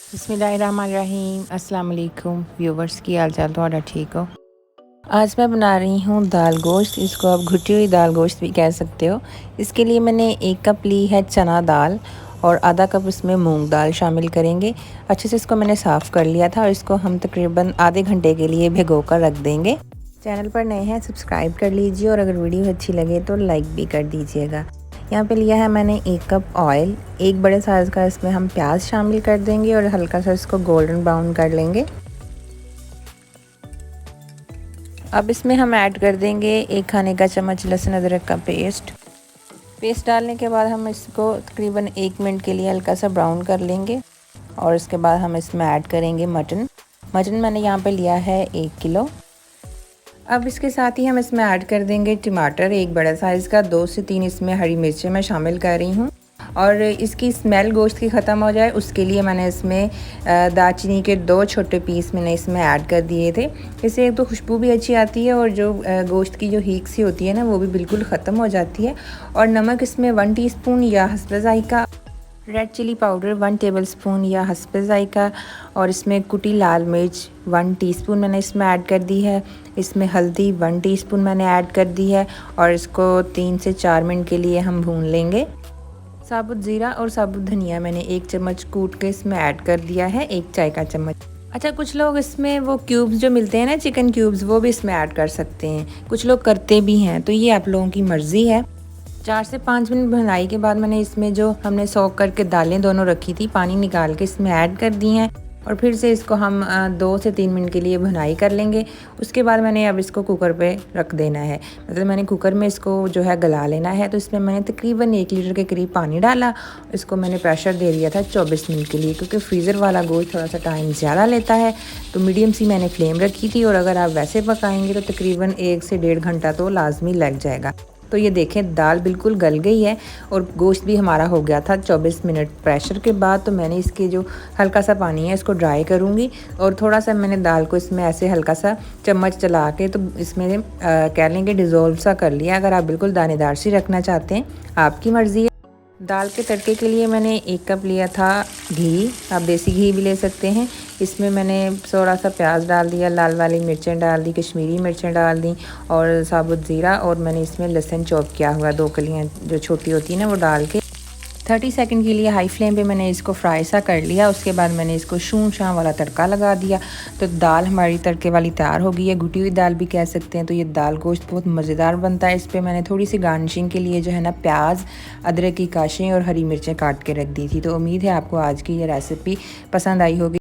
बिस्मिल्लाहिर्रहमानिर्रहीम। अस्सलाम वालेकुम व्यूवर्स, की हाल चाल थोड़ा ठीक हो। आज मैं बना रही हूँ दाल गोश्त। इसको आप घुटी हुई दाल गोश्त भी कह सकते हो। इसके लिए मैंने 1 कप ली है चना दाल और आधा कप इसमें मूंग दाल शामिल करेंगे। अच्छे से इसको मैंने साफ़ कर लिया था और इसको हम तकरीबन आधे घंटे के लिए भिगो कर रख देंगे। चैनल पर नए हैं सब्सक्राइब कर लीजिए और अगर वीडियो अच्छी लगे तो लाइक भी कर दीजिएगा। यहाँ पे लिया है मैंने 1 कप ऑयल। एक बड़े साइज़ का इसमें हम प्याज शामिल कर देंगे और हल्का सा इसको गोल्डन ब्राउन कर लेंगे। अब इसमें हम ऐड कर देंगे 1 खाने का चम्मच लहसुन अदरक का पेस्ट डालने के बाद हम इसको तकरीबन 1 मिनट के लिए हल्का सा ब्राउन कर लेंगे और इसके बाद हम इसमें ऐड करेंगे मटन मैंने यहाँ पे लिया है 1 किलो। अब इसके साथ ही हम इसमें ऐड कर देंगे टमाटर, एक बड़ा साइज़ का, 2 से 3 इसमें हरी मिर्चें मैं शामिल कर रही हूँ। और इसकी स्मेल गोश्त की ख़त्म हो जाए उसके लिए मैंने इसमें दालचीनी के 2 छोटे पीस मैंने इसमें ऐड कर दिए थे। इससे एक तो खुशबू भी अच्छी आती है और जो गोश्त की जो हीक सी होती है ना वो भी बिल्कुल ख़त्म हो जाती है। और नमक इसमें 1 टीस्पून या हस्बे ज़ायक़ा, रेड चिली पाउडर 1 टेबलस्पून या हस्बे ज़ायक़ा, और इसमें कुटी लाल मिर्च 1 टीस्पून मैंने इसमें ऐड कर दी है। इसमें हल्दी 1 टीस्पून मैंने ऐड कर दी है और इसको 3 से 4 मिनट के लिए हम भून लेंगे। साबुत ज़ीरा और साबुत धनिया मैंने 1 चम्मच कूट के इसमें ऐड कर दिया है, 1 चाय का चम्मच। अच्छा, कुछ लोग इसमें वो क्यूब्स जो मिलते हैं ना, चिकन क्यूब्स, वो भी इसमें ऐड कर सकते हैं, कुछ लोग करते भी हैं, तो ये आप लोगों की मर्ज़ी है। 4 से 5 मिनट भुनाई के बाद मैंने इसमें जो हमने सोक करके दालें दोनों रखी थी पानी निकाल के इसमें ऐड कर दी हैं और फिर से इसको हम 2 से 3 मिनट के लिए भुनाई कर लेंगे। उसके बाद मैंने अब इसको कुकर पे रख देना है, मतलब मैंने कुकर में इसको जो है गला लेना है। तो इसमें मैंने तकरीबन 1 लीटर के करीब पानी डाला। इसको मैंने प्रेशर दे दिया था 24 मिनट के लिए, क्योंकि फ्रीज़र वाला गोश्त थोड़ा सा टाइम ज़्यादा लेता है। तो मीडियम सी मैंने फ्लेम रखी थी और अगर आप वैसे पकाएंगे तो तकरीबन 1 से 1.5 घंटा तो लाजमी लग जाएगा। तो ये देखें दाल बिल्कुल गल गई है और गोश्त भी हमारा हो गया था 24 मिनट प्रेशर के बाद। तो मैंने इसके जो हल्का सा पानी है इसको ड्राई करूँगी और थोड़ा सा मैंने दाल को इसमें ऐसे हल्का सा चम्मच चला के तो इसमें कह लेंगे डिज़ोल्व सा कर लिया। अगर आप बिल्कुल दानेदार सी रखना चाहते हैं आपकी मर्ज़ी है। दाल के तड़के के लिए मैंने 1 कप लिया था घी, आप देसी घी भी ले सकते हैं। इसमें मैंने थोड़ा सा प्याज डाल दिया, लाल वाली मिर्चें डाल दी, कश्मीरी मिर्चें डाल दी और साबुत ज़ीरा, और मैंने इसमें लहसुन चॉप किया हुआ 2 कलियाँ जो छोटी होती है ना वो डाल के 30 सेकंड के लिए हाई फ्लेम पे मैंने इसको फ्राई सा कर लिया। उसके बाद मैंने इसको शूं शां वाला तड़का लगा दिया। तो दाल हमारी तड़के वाली तैयार हो गई है, घुटी हुई दाल भी कह सकते हैं। तो ये दाल गोश्त बहुत मज़ेदार बनता है। इस पर मैंने थोड़ी सी गार्निशिंग के लिए जो है ना प्याज, अदरक की काशें और हरी मिर्चें काट के रख दी थी। तो उम्मीद है आपको आज की ये रेसिपी पसंद आई होगी।